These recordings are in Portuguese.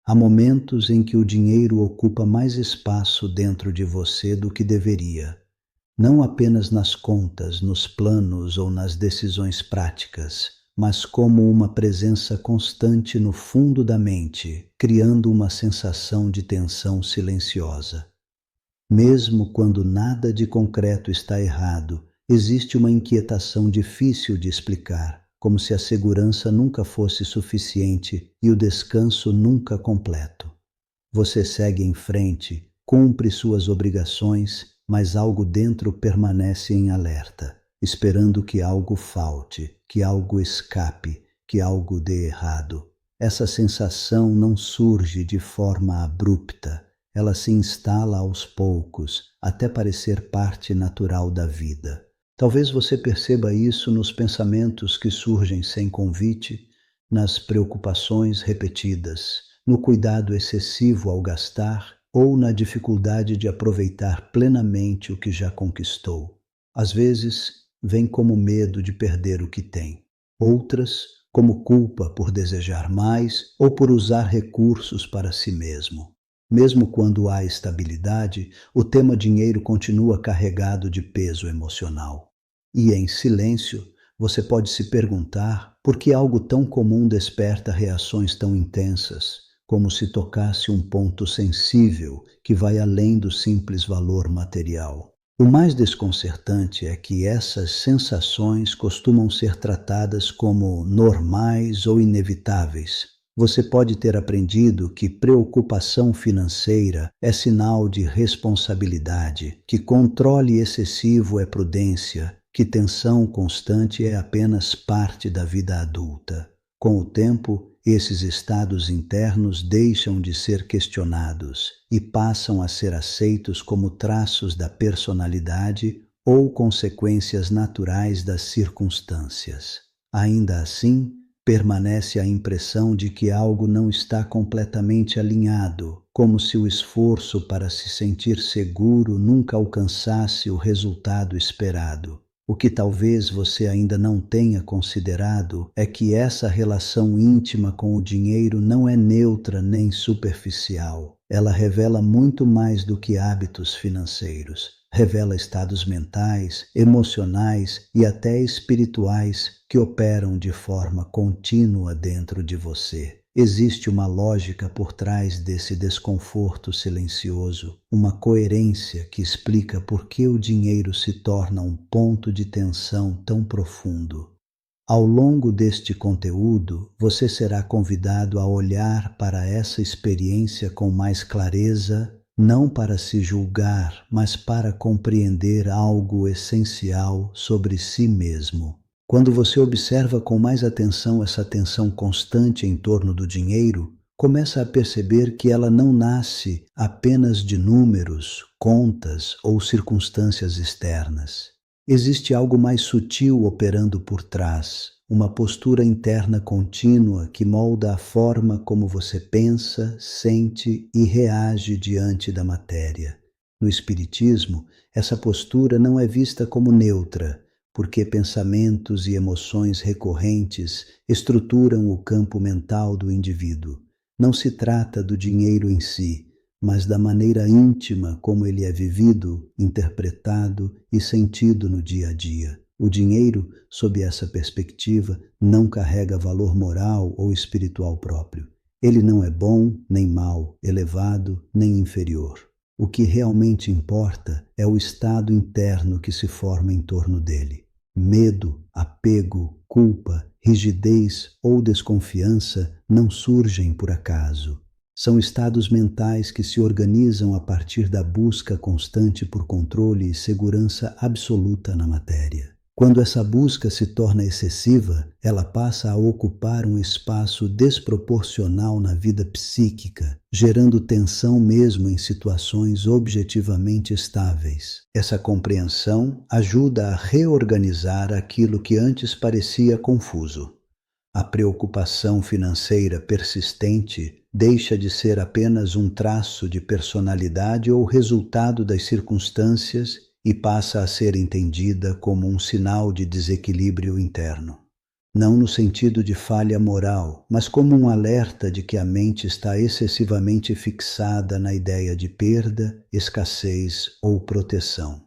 Há momentos em que o dinheiro ocupa mais espaço dentro de você do que deveria, não apenas nas contas, nos planos ou nas decisões práticas, mas como uma presença constante no fundo da mente, criando uma sensação de tensão silenciosa. Mesmo quando nada de concreto está errado, existe uma inquietação difícil de explicar, como se a segurança nunca fosse suficiente e o descanso nunca completo. Você segue em frente, cumpre suas obrigações, mas algo dentro permanece em alerta, esperando que algo falte, que algo escape, que algo dê errado. Essa sensação não surge de forma abrupta, ela se instala aos poucos, até parecer parte natural da vida. Talvez você perceba isso nos pensamentos que surgem sem convite, nas preocupações repetidas, no cuidado excessivo ao gastar ou na dificuldade de aproveitar plenamente o que já conquistou. Às vezes, vem como medo de perder o que tem. Outras, como culpa por desejar mais ou por usar recursos para si mesmo. Mesmo quando há estabilidade, o tema dinheiro continua carregado de peso emocional. E em silêncio, você pode se perguntar por que algo tão comum desperta reações tão intensas, como se tocasse um ponto sensível que vai além do simples valor material. O mais desconcertante é que essas sensações costumam ser tratadas como normais ou inevitáveis. Você pode ter aprendido que preocupação financeira é sinal de responsabilidade, que controle excessivo é prudência, que tensão constante é apenas parte da vida adulta. Com o tempo, esses estados internos deixam de ser questionados e passam a ser aceitos como traços da personalidade ou consequências naturais das circunstâncias. Ainda assim, permanece a impressão de que algo não está completamente alinhado, como se o esforço para se sentir seguro nunca alcançasse o resultado esperado. O que talvez você ainda não tenha considerado é que essa relação íntima com o dinheiro não é neutra nem superficial. Ela revela muito mais do que hábitos financeiros. Revela estados mentais, emocionais e até espirituais que operam de forma contínua dentro de você. Existe uma lógica por trás desse desconforto silencioso, uma coerência que explica por que o dinheiro se torna um ponto de tensão tão profundo. Ao longo deste conteúdo, você será convidado a olhar para essa experiência com mais clareza, não para se julgar, mas para compreender algo essencial sobre si mesmo. Quando você observa com mais atenção essa tensão constante em torno do dinheiro, começa a perceber que ela não nasce apenas de números, contas ou circunstâncias externas. Existe algo mais sutil operando por trás, uma postura interna contínua que molda a forma como você pensa, sente e reage diante da matéria. No Espiritismo, essa postura não é vista como neutra, porque pensamentos e emoções recorrentes estruturam o campo mental do indivíduo. Não se trata do dinheiro em si, mas da maneira íntima como ele é vivido, interpretado e sentido no dia a dia. O dinheiro, sob essa perspectiva, não carrega valor moral ou espiritual próprio. Ele não é bom nem mau, elevado nem inferior. O que realmente importa é o estado interno que se forma em torno dele. Medo, apego, culpa, rigidez ou desconfiança não surgem por acaso. São estados mentais que se organizam a partir da busca constante por controle e segurança absoluta na matéria. Quando essa busca se torna excessiva, ela passa a ocupar um espaço desproporcional na vida psíquica, gerando tensão mesmo em situações objetivamente estáveis. Essa compreensão ajuda a reorganizar aquilo que antes parecia confuso. A preocupação financeira persistente deixa de ser apenas um traço de personalidade ou resultado das circunstâncias e passa a ser entendida como um sinal de desequilíbrio interno. não no sentido de falha moral, mas como um alerta de que a mente está excessivamente fixada na ideia de perda, escassez ou proteção.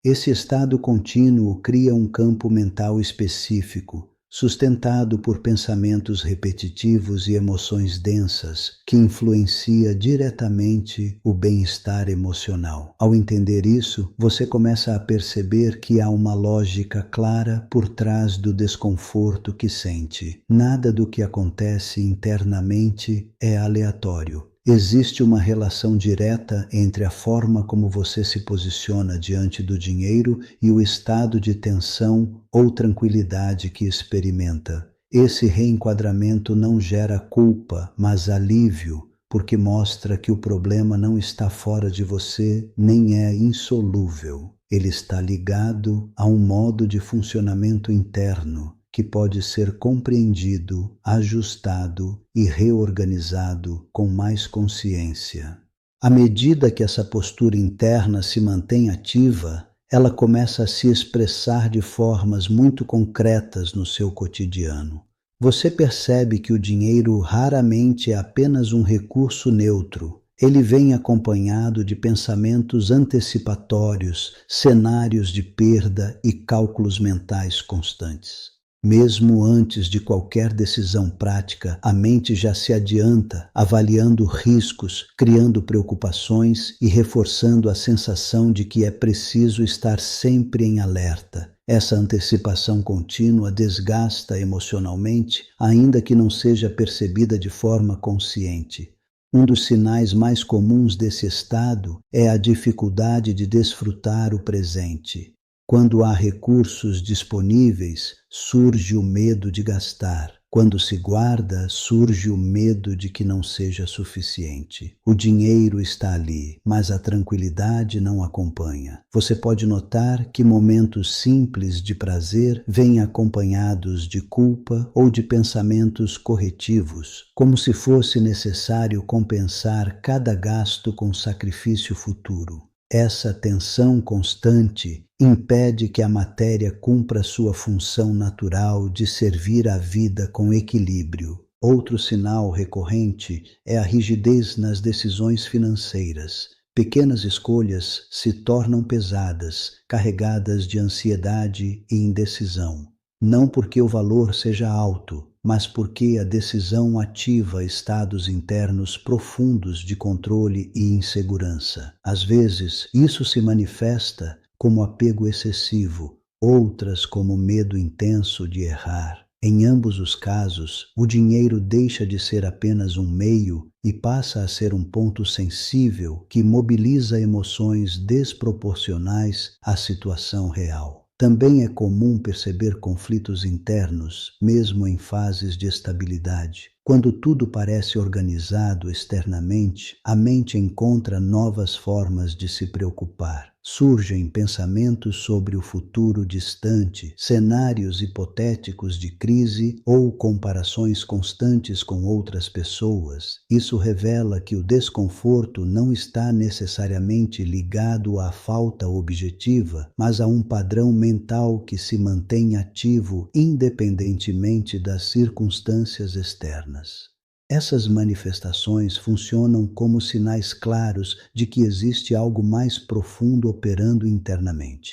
Esse estado contínuo cria um campo mental específico, sustentado por pensamentos repetitivos e emoções densas, que influencia diretamente o bem-estar emocional. Ao entender isso, você começa a perceber que há uma lógica clara por trás do desconforto que sente. Nada do que acontece internamente é aleatório. Existe uma relação direta entre a forma como você se posiciona diante do dinheiro e o estado de tensão ou tranquilidade que experimenta. Esse reenquadramento não gera culpa, mas alívio, porque mostra que o problema não está fora de você nem é insolúvel. Ele está ligado a um modo de funcionamento interno que pode ser compreendido, ajustado e reorganizado com mais consciência. À medida que essa postura interna se mantém ativa, ela começa a se expressar de formas muito concretas no seu cotidiano. Você percebe que o dinheiro raramente é apenas um recurso neutro. Ele vem acompanhado de pensamentos antecipatórios, cenários de perda e cálculos mentais constantes. Mesmo antes de qualquer decisão prática, a mente já se adianta, avaliando riscos, criando preocupações e reforçando a sensação de que é preciso estar sempre em alerta. Essa antecipação contínua desgasta emocionalmente, ainda que não seja percebida de forma consciente. Um dos sinais mais comuns desse estado é a dificuldade de desfrutar o presente. Quando há recursos disponíveis, surge o medo de gastar. Quando se guarda, surge o medo de que não seja suficiente. O dinheiro está ali, mas a tranquilidade não acompanha. Você pode notar que momentos simples de prazer vêm acompanhados de culpa ou de pensamentos corretivos, como se fosse necessário compensar cada gasto com sacrifício futuro. Essa tensão constante impede que a matéria cumpra sua função natural de servir a vida com equilíbrio. Outro sinal recorrente é a rigidez nas decisões financeiras. Pequenas escolhas se tornam pesadas, carregadas de ansiedade e indecisão. Não porque o valor seja alto, mas porque a decisão ativa estados internos profundos de controle e insegurança. Às vezes, isso se manifesta como apego excessivo, outras como medo intenso de errar. Em ambos os casos, o dinheiro deixa de ser apenas um meio e passa a ser um ponto sensível que mobiliza emoções desproporcionais à situação real. Também é comum perceber conflitos internos, mesmo em fases de estabilidade. Quando tudo parece organizado externamente, a mente encontra novas formas de se preocupar. Surgem pensamentos sobre o futuro distante, cenários hipotéticos de crise ou comparações constantes com outras pessoas. Isso revela que o desconforto não está necessariamente ligado à falta objetiva, mas a um padrão mental que se mantém ativo independentemente das circunstâncias externas. Essas manifestações funcionam como sinais claros de que existe algo mais profundo operando internamente.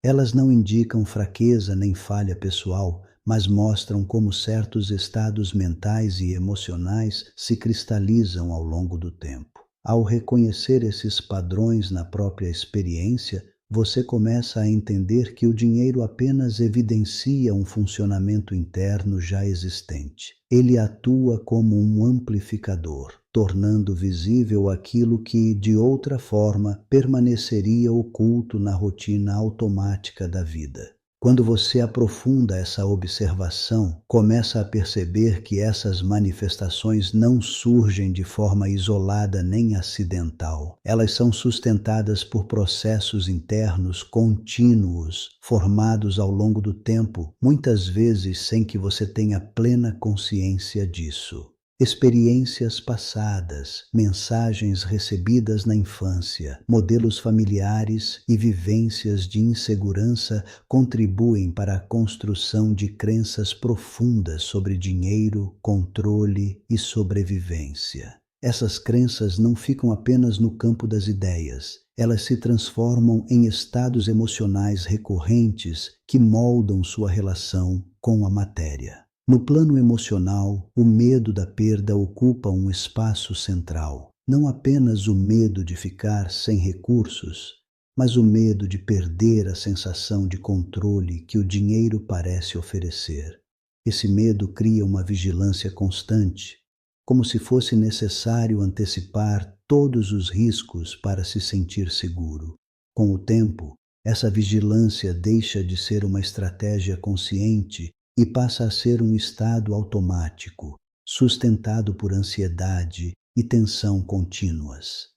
Elas não indicam fraqueza nem falha pessoal, mas mostram como certos estados mentais e emocionais se cristalizam ao longo do tempo. Ao reconhecer esses padrões na própria experiência, você começa a entender que o dinheiro apenas evidencia um funcionamento interno já existente. Ele atua como um amplificador, tornando visível aquilo que, de outra forma, permaneceria oculto na rotina automática da vida. Quando você aprofunda essa observação, começa a perceber que essas manifestações não surgem de forma isolada nem acidental. Elas são sustentadas por processos internos contínuos, formados ao longo do tempo, muitas vezes sem que você tenha plena consciência disso. Experiências passadas, mensagens recebidas na infância, modelos familiares e vivências de insegurança contribuem para a construção de crenças profundas sobre dinheiro, controle e sobrevivência. Essas crenças não ficam apenas no campo das ideias, elas se transformam em estados emocionais recorrentes que moldam sua relação com a matéria. No plano emocional, o medo da perda ocupa um espaço central. Não apenas o medo de ficar sem recursos, mas o medo de perder a sensação de controle que o dinheiro parece oferecer. Esse medo cria uma vigilância constante, como se fosse necessário antecipar todos os riscos para se sentir seguro. Com o tempo, essa vigilância deixa de ser uma estratégia consciente e passa a ser um estado automático, sustentado por ansiedade e tensão contínuas.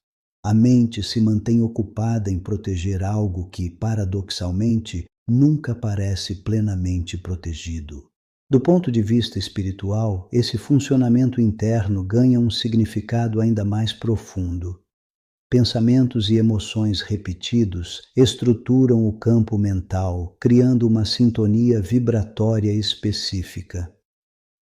A mente se mantém ocupada em proteger algo que, paradoxalmente, nunca parece plenamente protegido. Do ponto de vista espiritual, esse funcionamento interno ganha um significado ainda mais profundo. Pensamentos e emoções repetidos estruturam o campo mental, criando uma sintonia vibratória específica.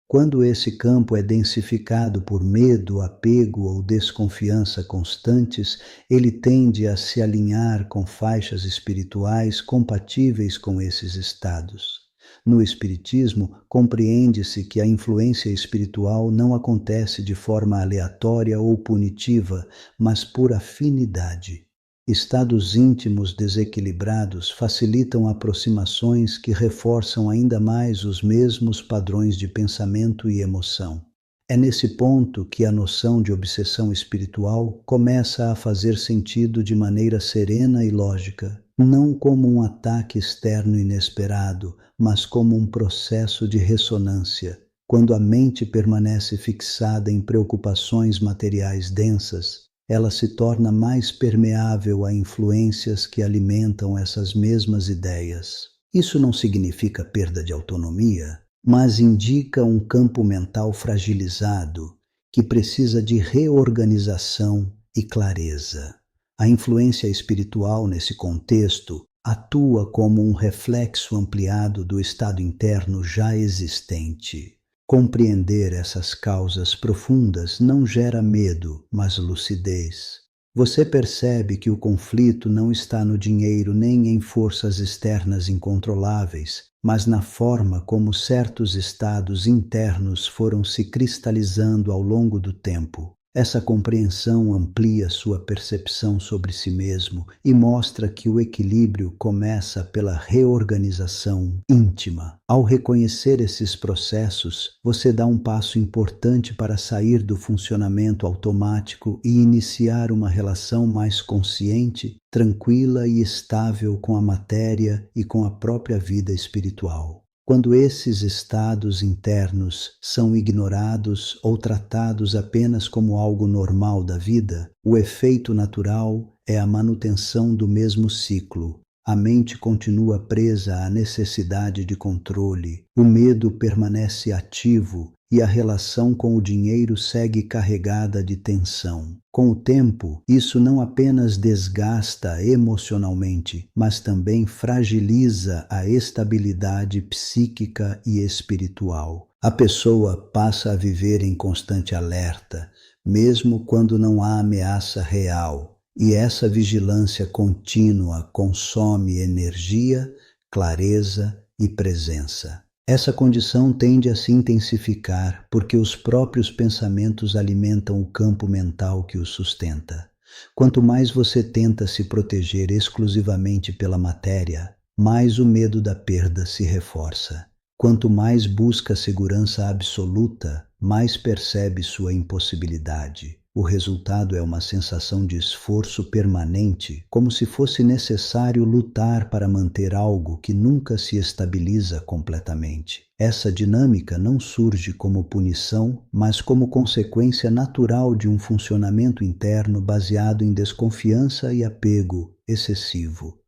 Quando esse campo é densificado por medo, apego ou desconfiança constantes, ele tende a se alinhar com faixas espirituais compatíveis com esses estados. No Espiritismo, compreende-se que a influência espiritual não acontece de forma aleatória ou punitiva, mas por afinidade. Estados íntimos desequilibrados facilitam aproximações que reforçam ainda mais os mesmos padrões de pensamento e emoção. É nesse ponto que a noção de obsessão espiritual começa a fazer sentido de maneira serena e lógica, não como um ataque externo inesperado, mas como um processo de ressonância. Quando a mente permanece fixada em preocupações materiais densas, ela se torna mais permeável a influências que alimentam essas mesmas ideias. Isso não significa perda de autonomia, mas indica um campo mental fragilizado que precisa de reorganização e clareza. A influência espiritual nesse contexto atua como um reflexo ampliado do estado interno já existente. Compreender essas causas profundas não gera medo, mas lucidez. Você percebe que o conflito não está no dinheiro nem em forças externas incontroláveis, mas na forma como certos estados internos foram se cristalizando ao longo do tempo. Essa compreensão amplia sua percepção sobre si mesmo e mostra que o equilíbrio começa pela reorganização íntima. Ao reconhecer esses processos, você dá um passo importante para sair do funcionamento automático e iniciar uma relação mais consciente, tranquila e estável com a matéria e com a própria vida espiritual. Quando esses estados internos são ignorados ou tratados apenas como algo normal da vida, o efeito natural é a manutenção do mesmo ciclo. A mente continua presa à necessidade de controle, o medo permanece ativo e a relação com o dinheiro segue carregada de tensão. Com o tempo, isso não apenas desgasta emocionalmente, mas também fragiliza a estabilidade psíquica e espiritual. A pessoa passa a viver em constante alerta, mesmo quando não há ameaça real, e essa vigilância contínua consome energia, clareza e presença. Essa condição tende a se intensificar porque os próprios pensamentos alimentam o campo mental que o sustenta. Quanto mais você tenta se proteger exclusivamente pela matéria, mais o medo da perda se reforça. Quanto mais busca segurança absoluta, mais percebe sua impossibilidade. O resultado é uma sensação de esforço permanente, como se fosse necessário lutar para manter algo que nunca se estabiliza completamente. Essa dinâmica não surge como punição, mas como consequência natural de um funcionamento interno baseado em desconfiança e apego excessivo.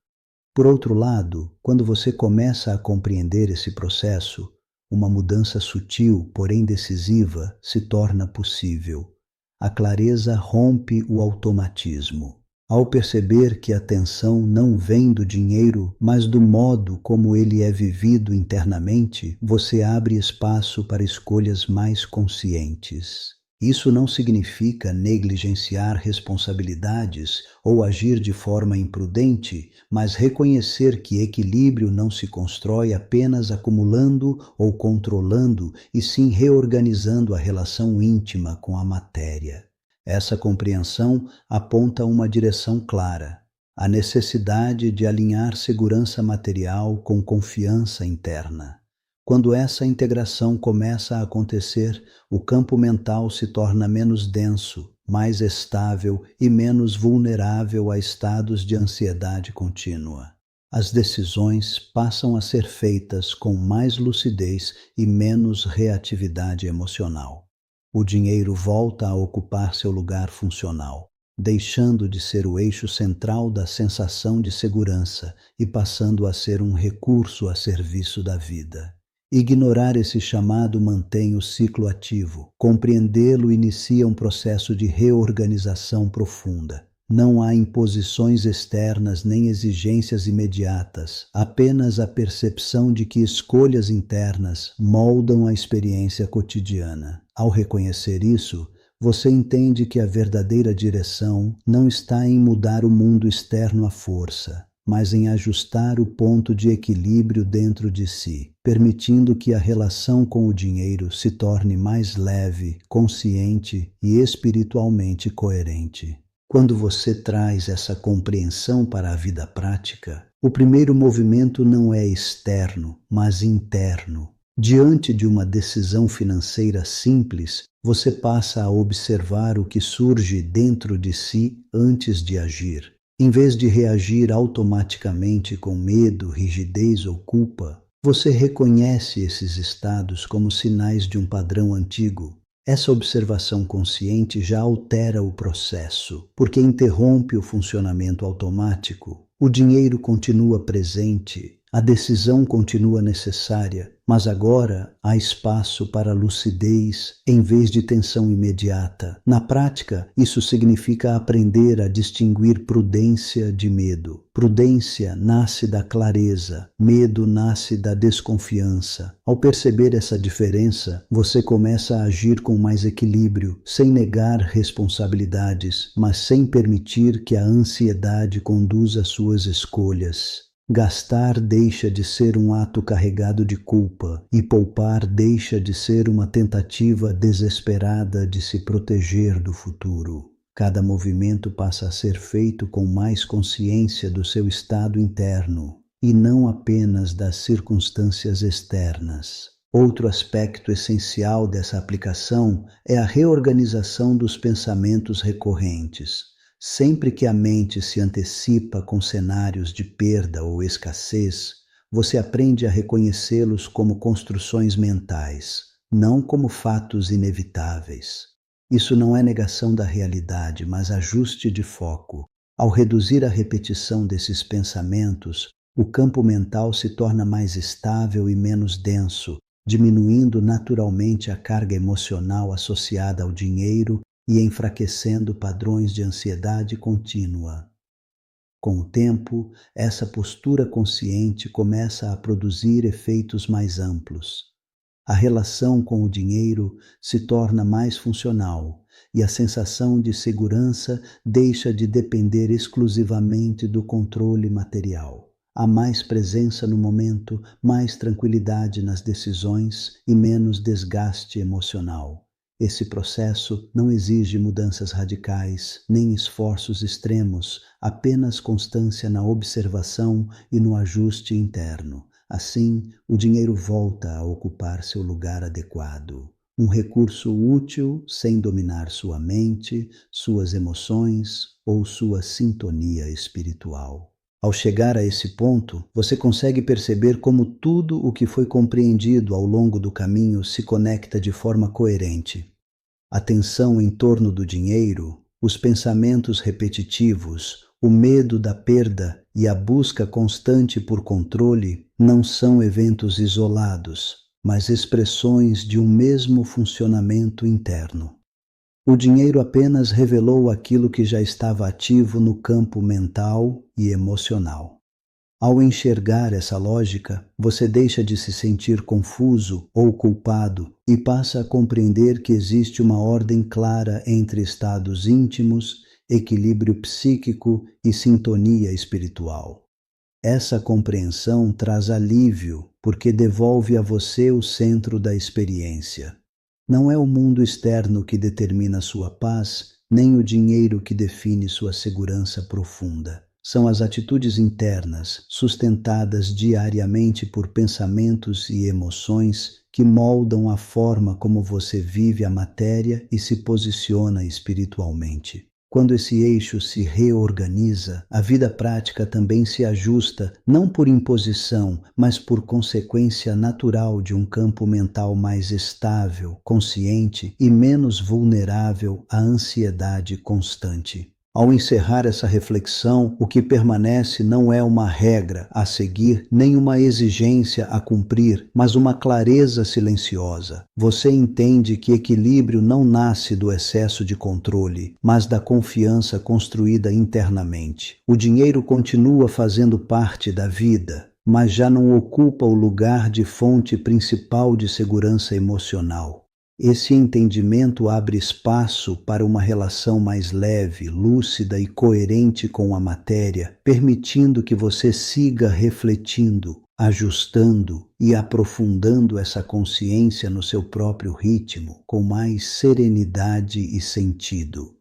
Por outro lado, quando você começa a compreender esse processo, uma mudança sutil, porém decisiva, se torna possível. A clareza rompe o automatismo. Ao perceber que a tensão não vem do dinheiro, mas do modo como ele é vivido internamente, você abre espaço para escolhas mais conscientes. Isso não significa negligenciar responsabilidades ou agir de forma imprudente, mas reconhecer que equilíbrio não se constrói apenas acumulando ou controlando, e sim reorganizando a relação íntima com a matéria. Essa compreensão aponta uma direção clara: a necessidade de alinhar segurança material com confiança interna. Quando essa integração começa a acontecer, o campo mental se torna menos denso, mais estável e menos vulnerável a estados de ansiedade contínua. As decisões passam a ser feitas com mais lucidez e menos reatividade emocional. O dinheiro volta a ocupar seu lugar funcional, deixando de ser o eixo central da sensação de segurança e passando a ser um recurso a serviço da vida. Ignorar esse chamado mantém o ciclo ativo. Compreendê-lo inicia um processo de reorganização profunda. Não há imposições externas nem exigências imediatas, apenas a percepção de que escolhas internas moldam a experiência cotidiana. Ao reconhecer isso, você entende que a verdadeira direção não está em mudar o mundo externo à força, mas em ajustar o ponto de equilíbrio dentro de si, permitindo que a relação com o dinheiro se torne mais leve, consciente e espiritualmente coerente. Quando você traz essa compreensão para a vida prática, o primeiro movimento não é externo, mas interno. Diante de uma decisão financeira simples, você passa a observar o que surge dentro de si antes de agir. Em vez de reagir automaticamente com medo, rigidez ou culpa, você reconhece esses estados como sinais de um padrão antigo. Essa observação consciente já altera o processo, porque interrompe o funcionamento automático. O dinheiro continua presente, a decisão continua necessária, mas agora há espaço para lucidez em vez de tensão imediata. Na prática, isso significa aprender a distinguir prudência de medo. Prudência nasce da clareza, medo nasce da desconfiança. Ao perceber essa diferença, você começa a agir com mais equilíbrio, sem negar responsabilidades, mas sem permitir que a ansiedade conduza suas escolhas. Gastar deixa de ser um ato carregado de culpa e poupar deixa de ser uma tentativa desesperada de se proteger do futuro. Cada movimento passa a ser feito com mais consciência do seu estado interno e não apenas das circunstâncias externas. Outro aspecto essencial dessa aplicação é a reorganização dos pensamentos recorrentes. Sempre que a mente se antecipa com cenários de perda ou escassez, você aprende a reconhecê-los como construções mentais, não como fatos inevitáveis. Isso não é negação da realidade, mas ajuste de foco. Ao reduzir a repetição desses pensamentos, o campo mental se torna mais estável e menos denso, diminuindo naturalmente a carga emocional associada ao dinheiro e enfraquecendo padrões de ansiedade contínua. Com o tempo, essa postura consciente começa a produzir efeitos mais amplos. A relação com o dinheiro se torna mais funcional e a sensação de segurança deixa de depender exclusivamente do controle material. Há mais presença no momento, mais tranquilidade nas decisões e menos desgaste emocional. Esse processo não exige mudanças radicais, nem esforços extremos, apenas constância na observação e no ajuste interno. Assim, o dinheiro volta a ocupar seu lugar adequado. Um recurso útil sem dominar sua mente, suas emoções ou sua sintonia espiritual. Ao chegar a esse ponto, você consegue perceber como tudo o que foi compreendido ao longo do caminho se conecta de forma coerente. A tensão em torno do dinheiro, os pensamentos repetitivos, o medo da perda e a busca constante por controle não são eventos isolados, mas expressões de um mesmo funcionamento interno. O dinheiro apenas revelou aquilo que já estava ativo no campo mental e emocional. Ao enxergar essa lógica, você deixa de se sentir confuso ou culpado e passa a compreender que existe uma ordem clara entre estados íntimos, equilíbrio psíquico e sintonia espiritual. Essa compreensão traz alívio porque devolve a você o centro da experiência. Não é o mundo externo que determina sua paz, nem o dinheiro que define sua segurança profunda. São as atitudes internas, sustentadas diariamente por pensamentos e emoções, que moldam a forma como você vive a matéria e se posiciona espiritualmente. Quando esse eixo se reorganiza, a vida prática também se ajusta, não por imposição, mas por consequência natural de um campo mental mais estável, consciente e menos vulnerável à ansiedade constante. Ao encerrar essa reflexão, o que permanece não é uma regra a seguir, nem uma exigência a cumprir, mas uma clareza silenciosa. Você entende que equilíbrio não nasce do excesso de controle, mas da confiança construída internamente. O dinheiro continua fazendo parte da vida, mas já não ocupa o lugar de fonte principal de segurança emocional. Esse entendimento abre espaço para uma relação mais leve, lúcida e coerente com a matéria, permitindo que você siga refletindo, ajustando e aprofundando essa consciência no seu próprio ritmo, com mais serenidade e sentido.